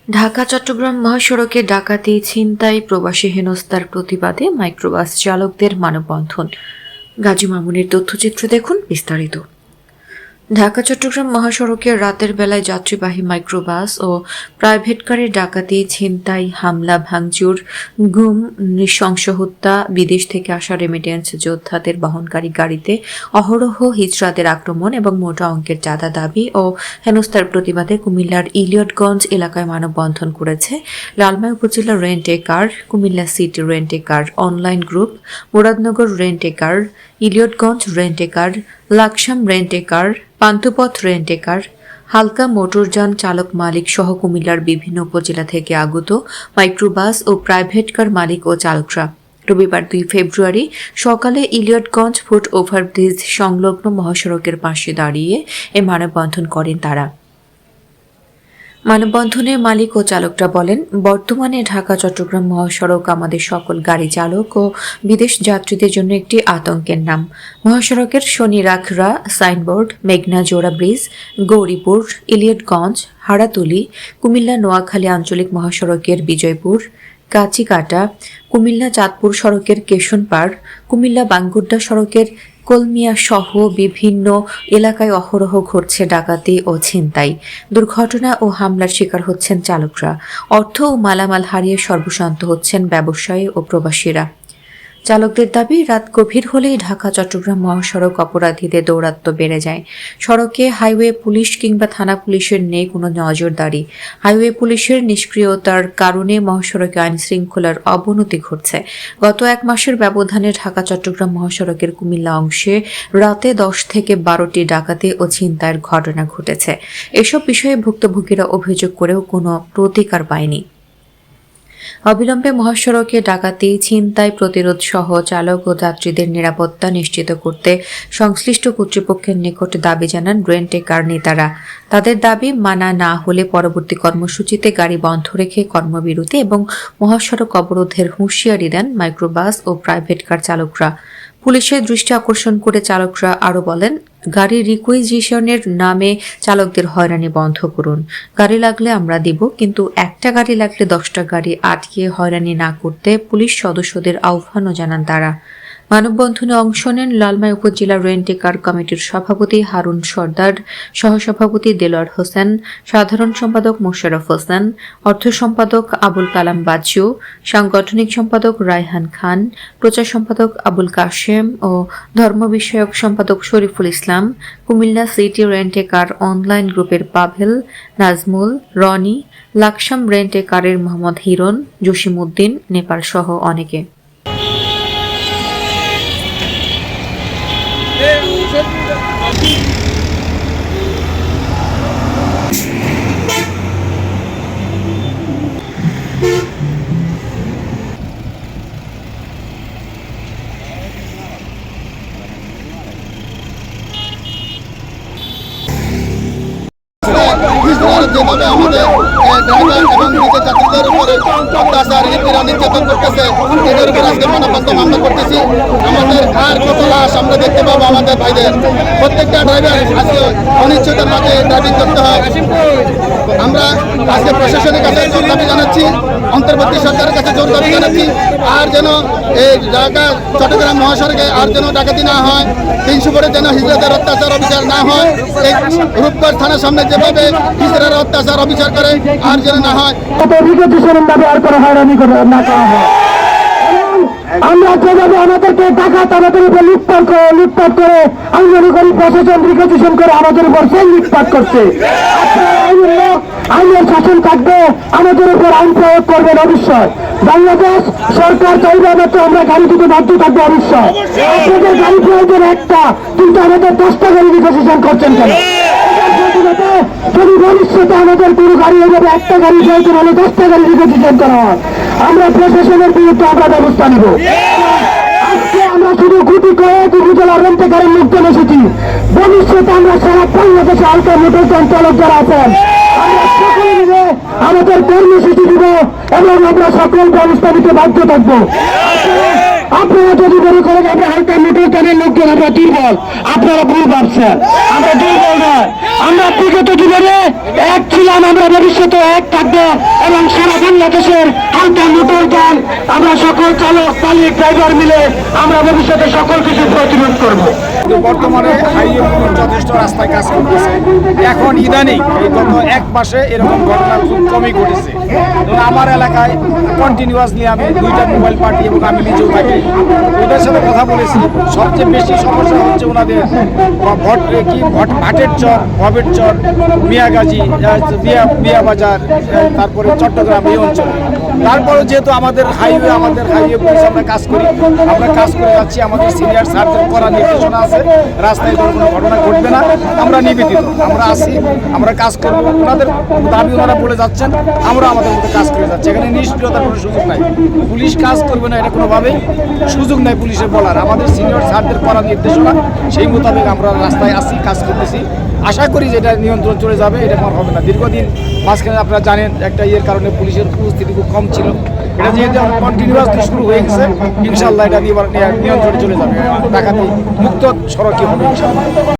ঢাকা চট্টগ্রাম মহাসড়কে ডাকাতি, ছিনতাই, প্রবাসী হেনস্থার প্রতিবাদে মাইক্রোবাস চালকদের মানববন্ধন। গাজী মামুনের তথ্যচিত্র দেখুন বিস্তারিত। ঢাকা চট্টগ্রাম মহাসড়কে রাতের বেলায় যাত্রীবাহী মাইক্রোবাস ও প্রাইভেট কারে ডাকাতি, ছিনতাই, হামলা, ভাঙচুর, গুম, নৃশংস হত্যা, বিদেশ থেকে আসা রেমিটেন্স যোদ্ধাদের বহনকারী গাড়িতে অহরহ হিজড়াদের আক্রমণ এবং মোটা অঙ্কের চাঁদা দাবি ও হেনস্থার প্রতিবাদে কুমিল্লার ইলিয়টগঞ্জ এলাকায় মানববন্ধন করেছে লালমাই উপজেলা রেন্ট এ কার, কুমিল্লা সিটি রেন্ট এ কার অনলাইন গ্রুপ, মুরাদনগর রেন্ট এ কার, ইলিয়টগঞ্জ রেন্ট এ কার, লাকসাম রেন্ট এ কার, পান্থপথ রেন্ট এ কার, হালকা মোটরযান চালক মালিক সহ কুমিল্লার বিভিন্ন উপজেলা থেকে আগত মাইক্রোবাস ও প্রাইভেট কার মালিক ও চালকরা রবিবার 2 ফেব্রুয়ারি সকালে ইলিয়টগঞ্জ ফুট ওভারব্রিজ সংলগ্ন মহাসড়কের পাশে দাঁড়িয়ে এ মানববন্ধন করেন তারা। মানববন্ধনে মালিক ও চালকরা বলেন, বর্তমানে ঢাকা চট্টগ্রাম মহাসড়ক আমাদের সকল গাড়ি চালক ও বিদেশ যাত্রীদের জন্য একটি আতঙ্কের নাম। মহাসড়কের শনিরাখড়া সাইনবোর্ড, মেঘনা জোড়া ব্রিজ, গৌরীপুর, ইলিয়টগঞ্জ, হাড়াতুলি, কুমিল্লা নোয়াখালী আঞ্চলিক মহাসড়কের বিজয়পুর, কাচিকাটা, কুমিল্লা চাঁদপুর সড়কের কেশনপাড়, কুমিল্লা বাঙ্গুড্ডা সড়কের কলমিয়া সহ বিভিন্ন এলাকায় অহরহ ঘটছে ডাকাতি ও ছিনতাই। দুর্ঘটনা ও হামলার শিকার হচ্ছেন চালকরা। অর্থ ও মালামাল হারিয়ে সর্বশান্ত হচ্ছেন ব্যবসায়ী ও প্রবাসীরা। চালকদের দাবি, রাত গভীর হলেই ঢাকা চট্টগ্রাম মহাসড়ক অপরাধীদের দৌরাত্ম্য বেড়ে যায়। সড়কে হাইওয়ে পুলিশ কিংবা থানা পুলিশের নেই কোনো নজরদারি। হাইওয়ে পুলিশের নিষ্ক্রিয়তার কারণে মহাসড়কে আইন শৃঙ্খলার অবনতি ঘটছে। গত 1 মাসের ব্যবধানে ঢাকা চট্টগ্রাম মহাসড়কের কুমিল্লা অংশে রাতে 10 থেকে 12টি ডাকাতি ও ছিনতাইয়ের ঘটনা ঘটেছে। এসব বিষয়ে ভুক্তভোগীরা অভিযোগ করেও কোনো প্রতিকার পায়নি। অবিলম্বে মহাসড়কে ডাকাতি, ছিনতাই প্রতিরোধ সহ চালক ও যাত্রীদের নিরাপত্তা নিশ্চিত করতে সংশ্লিষ্ট কর্তৃপক্ষের নিকট দাবি জানান রেন্ট এ কার নেতারা। তাদের দাবি মানা না হলে পরবর্তী কর্মসূচিতে গাড়ি বন্ধ রেখে কর্মবিরতি এবং মহাসড়ক অবরোধের হুঁশিয়ারি দেন মাইক্রোবাস ও প্রাইভেট কার চালকরা। পুলিশের দৃষ্টি আকর্ষণ করে চালকরা আরও বলেন, গাড়ি রিকুইজিশনের নামে চালকদের হয়রানি বন্ধ করুন। গাড়ি লাগলে আমরা দিব, কিন্তু একটা গাড়ি লাগলে 10টা গাড়ি আটকে হয়রানি না করতে পুলিশ সদস্যদের আহ্বানও জানান তারা। মানববন্ধনে অংশ নেন লালমাই উপজেলা রেন্ট এ কার কমিটির সভাপতি হারুন সর্দার, সহসভাপতি দেলোয়ার হোসেন, সাধারণ সম্পাদক মোশাররফ হোসেন, অর্থ সম্পাদক আবুল কালাম বাচ্চু, সাংগঠনিক সম্পাদক রায়হান খান, প্রচার সম্পাদক আবুল কাশেম ও ধর্ম বিষয়ক সম্পাদক শরীফুল ইসলাম, কুমিল্লা সিটি রেন্ট এ কার অনলাইন গ্রুপের পাভেল, নাজমুল, রনি, লাকসাম রেন্ট এ কারের মোহাম্মদ হিরণ, জসিমউদ্দিন, নেপাল সহ অনেকে। যেভাবে আমাদের ড্রাইভার এবং নিজের যাত্রীদের উপরে অত্যাচার, নির্যাতন করতেছে, এদের উপর আজকে মানববন্ধন আমরা করতেছি। আমাদের আর কত লাশ আমরা দেখতে পাবো আমাদের ভাইদের। প্রত্যেকটা ড্রাইভার আজকে অনিশ্চয়তার মাঝে ড্রাইভিং করতে হয়। আমরা আজকে প্রশাসনের কাছে জোর দাবি জানাচ্ছি, অন্তর্বর্তী সরকারের কাছে জোর দাবি জানাচ্ছি, আর যেন এই ঢাকা চট্টগ্রাম মহাসড়কে আর যেন ডাকাতি না হয়, 300 করে যেন হিজড়াদের অত্যাচার অবিচার না হয়। এই রূপগঞ্জ থানার সামনে যেভাবে হিজড়ারা অত্যাচার অবিচার করে আর যেন না হয়। আমরা যেভাবে আমাদেরকে ডাকাত আমাদের উপর লুটপাট করে আমি মনে করি প্রশাসন রিকোজিশন করে আমাদের উপর সেই লুটপাট করছে। আইনের শাসন থাকবে, আমাদের উপর আইন প্রয়োগ করবেন অবশ্যই। বাংলাদেশ সরকার চাইবে মাত্র আমরা গাড়ি দিতে বাধ্য থাকবো অবশ্যই। আপনাদের গাড়ি প্রয়োজন একটা, কিন্তু আমাদের 10টা গাড়ি রিকোজিশন করছেন কেন? যদি ভবিষ্যতে আমাদের কোনো গাড়ি হয়ে যাবে, একটা গাড়ি প্রয়োজন হলে 10টা গাড়ি রিকোজিশন করা হয়, আমরা প্রশাসনের বিরুদ্ধে আমরা ব্যবস্থা নিব। আজকে আমরা শুধু গুটি কয়েক উপজেলা রেন্ট এ কারের লোকজন এসেছি, ভবিষ্যতে আমরা সারা বাংলাদেশে হালকা মোটরযান চালক যারা আছেন আমরা সকলে মিলে আমাদের কর্মসূচি দিব এবং আমরা সকল ব্যবস্থা নিতে বাধ্য থাকবো। আপনারা যদি মনে করেন আমরা হালকা মোটর টানের লোকজন আমরা দুর্বল, আপনারা ভুল ভাবছেন। আমরা দুর্বল নয়, আমরা বিগত জীবনে এক ছিলাম, আমরা ভবিষ্যতে এক থাকবো এবং সারা বাংলাদেশের হালকা মোটর যান আমরা সকল চালক মালিক ড্রাইভার মিলে আমরা ভবিষ্যতে সকল কিছু প্রতিরোধ করবো। কিন্তু বর্তমানে হাইওয়ে পুলিশ যথেষ্ট রাস্তায় কাজ করতেছে। এখন ইদানিং এই গত এক মাসে এরকম ঘটনা খুব কমই ঘটেছে। এবং আমার এলাকায় কন্টিনিউয়াসলি আমি 2টা মোবাইল পার্টি এবং আমি নিজেও থাকি, ওদের সাথে কথা বলেছি। সবচেয়ে বেশি সমস্যা হচ্ছে ওনাদের ভাটের চর, ভবের চর, মিয়াগাজী, বিয়াবাজার, তারপরে চট্টগ্রাম এই অঞ্চলে। তারপরে যেহেতু আমাদের হাইওয়ে পুলিশ আমরা কাজ করি, আমরা কাজ করে যাচ্ছি, আমাদের সিনিয়র স্যারদের করা নির্দেশনা আছে, রাস্তায় কোনো ঘটনা ঘটবে না। আমরা নিবেদিত, আমরা আসি, আমরা কাজ করবো। ওনাদের দাবি ওনারা বলে যাচ্ছেন, আমরা আমাদের মতো কাজ করে যাচ্ছি। এখানে নিষ্ক্রিয়তার কোনো সুযোগ নাই, পুলিশ কাজ করবে না এটা কোনোভাবেই সুযোগ নাই পুলিশের বলার। আমাদের সিনিয়র স্যারদের করা নির্দেশনা, সেই মোতাবেক আমরা রাস্তায় আসি, কাজ করতেছি। আশা করি যে এটা নিয়ন্ত্রণ চলে যাবে, এটা আমার হবে না। দীর্ঘদিন মাঝখানে আপনারা জানেন একটা কারণে পুলিশের উপস্থিতি খুব কম ছিল। এটা যেহেতু কন্টিনিউয়াসলি শুরু হয়ে গেছে, ইনশাল্লাহ এটা নিয়ন্ত্রণে চলে যাবে। ডাকাতি মুক্ত সড়কই হবে ইনশাল্লাহ।